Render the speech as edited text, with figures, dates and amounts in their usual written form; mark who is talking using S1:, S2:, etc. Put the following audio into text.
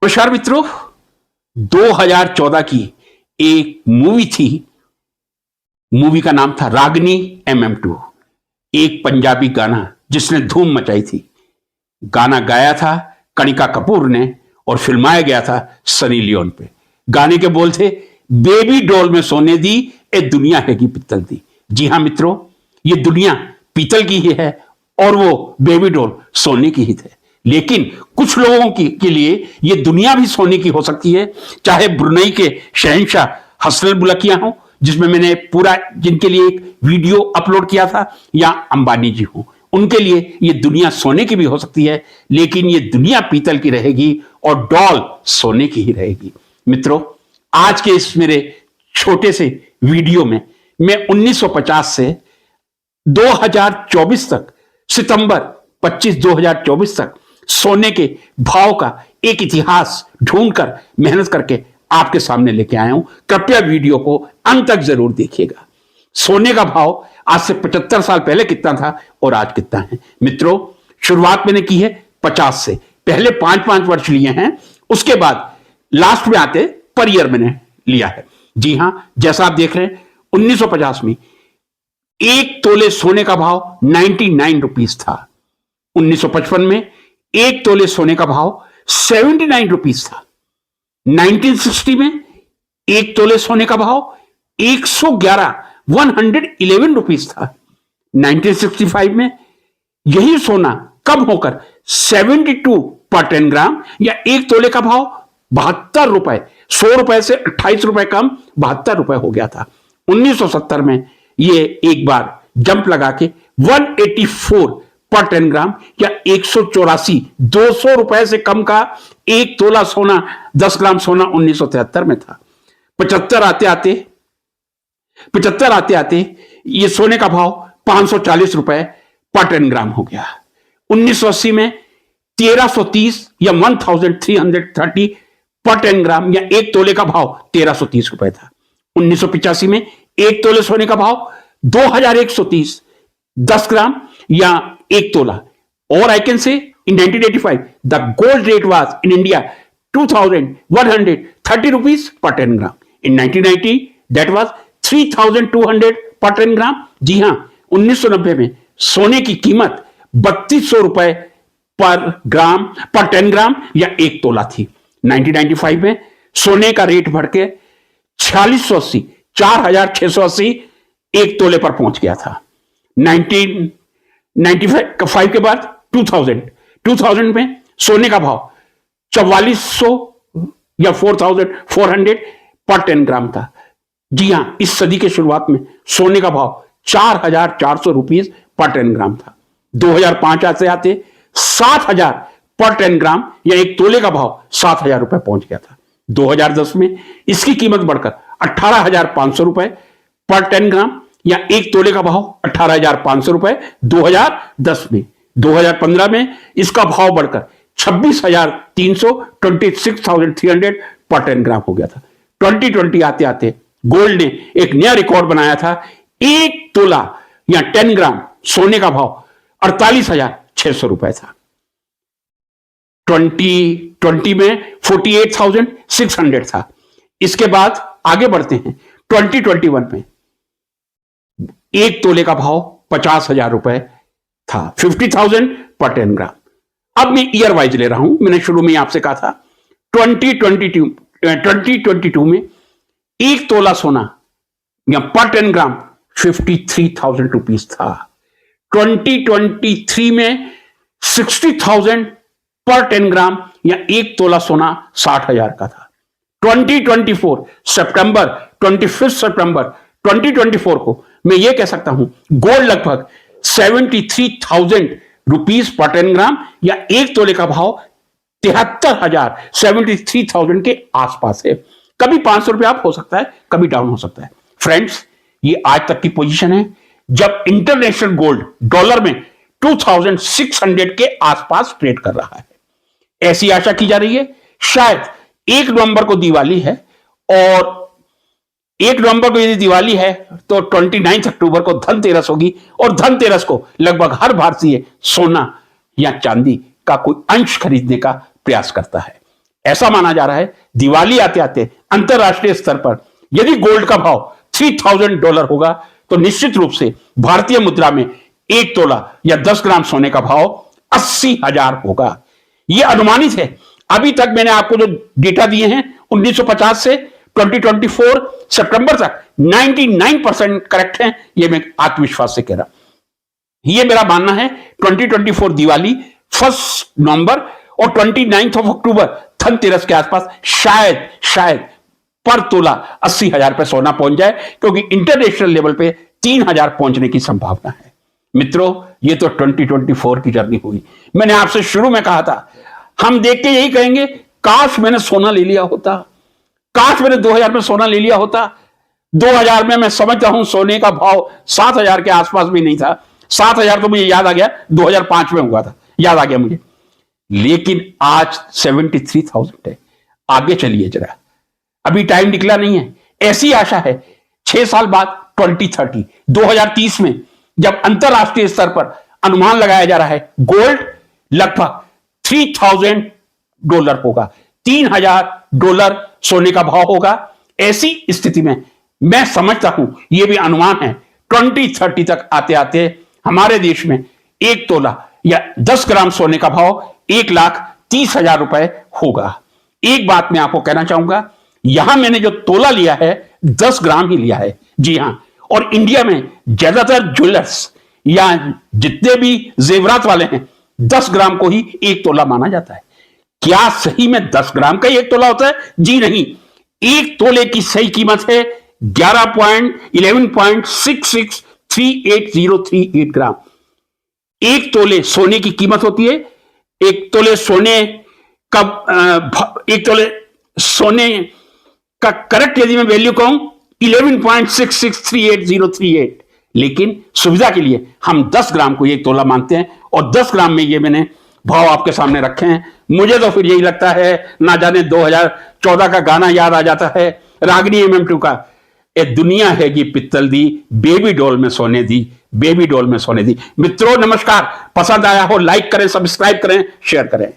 S1: नमस्कार मित्रों, 2014 की एक मूवी थी। मूवी का नाम था रागिनी MM2। एक पंजाबी गाना जिसने धूम मचाई थी। गाना गाया था कनिका कपूर ने और फिल्माया गया था सनी लियोन पे। गाने के बोल थे, बेबी डॉल में सोने दी, ए दुनिया है की पीतल दी। जी हां मित्रों, ये दुनिया पीतल की ही है और वो बेबी डॉल सोने की ही थे। लेकिन कुछ लोगों के लिए ये दुनिया भी सोने की हो सकती है, चाहे ब्रुनई के शहंशाह हसन बुल्किया हो, जिसमें मैंने पूरा जिनके लिए एक वीडियो अपलोड किया था, या अंबानी जी हो। उनके लिए ये दुनिया सोने की भी हो सकती है, लेकिन ये दुनिया पीतल की रहेगी और डॉल सोने की ही रहेगी। मित्रों, आज के इस मेरे छोटे से वीडियो में मैं 1950 से 2024 तक, सितंबर 25 2024 तक सोने के भाव का एक इतिहास ढूंढकर मेहनत करके आपके सामने लेके आया हूं। कृपया वीडियो को अंत तक जरूर देखिएगा। सोने का भाव आज से 75 साल पहले कितना था और आज कितना है। मित्रों, शुरुआत मैंने की है 50 से, पहले 5-5 वर्ष लिए हैं, उसके बाद लास्ट में आते पर ईयर मैंने लिया है। जी हां, जैसा आप देख रहे हैं, 1950 में एक तोले सोने का भाव 99 रुपीस था। 1955 में एक तोले सोने का भाव 79 रुपीस था। 1960 में एक तोले सोने का भाव 111 रुपीस था। 1965 में यही सोना कम होकर 72 पर 10 ग्राम या एक तोले का भाव 72 रुपए, 100 रुपए से 28 रुपए कम 72 रुपए हो गया था। 1970 में यह एक बार जंप लगा के 184 पर 10 ग्राम या 184, 200 रुपए से कम का एक तोला सोना, 10 ग्राम सोना 1973 में था। 75 आते आते ये सोने का भाव 540 रुपए पर 10 ग्राम हो गया। 1980 में 1330 या 1330 पर 10 ग्राम या एक तोले का भाव 1330 रुपए था। 1985 में एक तोले सोने का भाव 2130, 10 ग्राम या एक तोला। और I can say in 1985 the gold rate was in India 2130 rupees per 10 gram. In 1990 that was 3200 per 10 gram. जी हां, 1990 में सोने की कीमत 3200 रुपए पर 10 ग्राम या एक तोला थी। 1995 में सोने का रेट बढ़ के 4680 एक तोले पर पहुंच गया था। 1995 के बाद 2000 में सोने का भाव 4400 या 4400 पर 10 ग्राम था। जी हां, इस सदी के शुरुआत में सोने का भाव 4400 रुपीस पर 10 ग्राम था। 2005 से आते 7000 पर 10 ग्राम या एक तोले का भाव 7000 रुपए पहुंच गया था। 2010 में इसकी कीमत बढ़कर 18500 रुपए पर 10 ग्राम या एक तोले का भाव 18500 रुपए 2010 में। 2015 में इसका भाव बढ़कर 26,300 पर 10 ग्राम हो गया था। 2020 आते आते गोल्ड ने एक नया रिकॉर्ड बनाया था। एक तोला या 10 ग्राम सोने का भाव 48,600 रुपए था। 2020 में 48,600 था। इसके बाद आगे बढ़ते हैं 2021 में एक तोले का भाव 50,000 रुपए था, 50,000 पर 10 ग्राम। अब मैं ईयर वाइज ले रहा हूं। मैंने शुरू में आपसे कहा था 2022 में एक तोला सोना या पर 10 ग्राम 53,000 रुपीस था। 2023 में 60,000 पर 10 ग्राम या एक तोला सोना 60,000 का था। 2024 सितंबर 25 सितंबर 2024 को मैं ये कह सकता हूं गोल्ड लगभग 73,000 रुपीस पर 10 ग्राम या एक तोले का भाव 73,000 73,000 के आसपास है। कभी 500 रुपए अप हो सकता है, कभी डाउन हो सकता है। फ्रेंड्स, ये आज तक की पोजीशन है जब इंटरनेशनल गोल्ड डॉलर में 2600 के आसपास ट्रेड कर रहा है। ऐसी आशा की जा रही है शायद 1 नवंबर को दिवाली है, और 1 नवंबर को यदि दिवाली है तो 29 अक्टूबर को धनतेरस होगी, और धनतेरस को लगभग हर भारतीय सोना या चांदी का कोई अंश खरीदने का प्रयास करता है। ऐसा माना जा रहा है दिवाली आते आते अंतरराष्ट्रीय स्तर पर यदि गोल्ड का भाव $3000 होगा तो निश्चित रूप से भारतीय मुद्रा में 1 तोला या 10 ग्राम सोने का भाव 80,000 होगा। यह अनुमानित है। अभी तक मैंने आपको जो डेटा दिए हैं 1950 से 2024 सितंबर तक 99% करेक्ट हैं। यह मैं आत्मविश्वास से कह रहा हूं। यह मेरा मानना है 2024 दिवाली 1 नवंबर और 29 अक्टूबर धनतेरस के आसपास शायद पर तोला 80,000 पे सोना पहुंच जाए, क्योंकि इंटरनेशनल लेवल पे 3,000 पहुंचने की संभावना है। मित्रों, ये तो 2024 की जर्नी हुई। मैंने आपसे शुरू में कहा था, हम देख के यही कहेंगे काश मैंने सोना ले लिया होता, काश मैंने 2000 में सोना ले लिया होता। 2000 में मैं समझता हूं सोने का भाव 7,000 के आसपास भी नहीं था। 7,000 तो मुझे याद आ गया 2005 में हुआ था, याद आ गया मुझे। लेकिन आज 73,000 है। आगे चलिए जरा, अभी टाइम निकला नहीं है। ऐसी आशा है 6 साल बाद 2030 में जब अंतरराष्ट्रीय स्तर पर अनुमान लगाया जा रहा है गोल्ड लगभग $3,000 होगा, $3,000 सोने का भाव होगा। ऐसी स्थिति में मैं समझता हूं, यह भी अनुमान है 2030 तक आते आते हमारे देश में 1 तोला या 10 ग्राम सोने का भाव 1,30,000 रुपए होगा। एक बात मैं आपको कहना चाहूंगा, यहां मैंने जो तोला लिया है 10 ग्राम ही लिया है, जी हां। और इंडिया में ज्यादातर ज्वेलर्स या जितने भी जेवरात वाले हैं 10 ग्राम को ही 1 तोला माना जाता है। क्या सही में 10 ग्राम का ही 1 तोला होता है? जी नहीं। 1 तोले की सही कीमत है 11.663838 ग्राम। 1 तोले सोने की कीमत होती है। 1 तोले सोने का 1 तोले सोने का करेक्ट यदि मैं वैल्यू कहूं 11.663838, लेकिन सुविधा के लिए हम 10 ग्राम को 1 तोला मानते हैं और 10 ग्राम में ये मैंने भाव आपके सामने रखे हैं। मुझे तो फिर यही लगता है, ना जाने 2014 का गाना याद आ जाता है रागिनी MM2 का, ए दुनिया है कि पित्तल दी, बेबी डॉल में सोने दी, बेबी डॉल में सोने दी। मित्रों नमस्कार। पसंद आया हो लाइक करें, सब्सक्राइब करें, शेयर करें।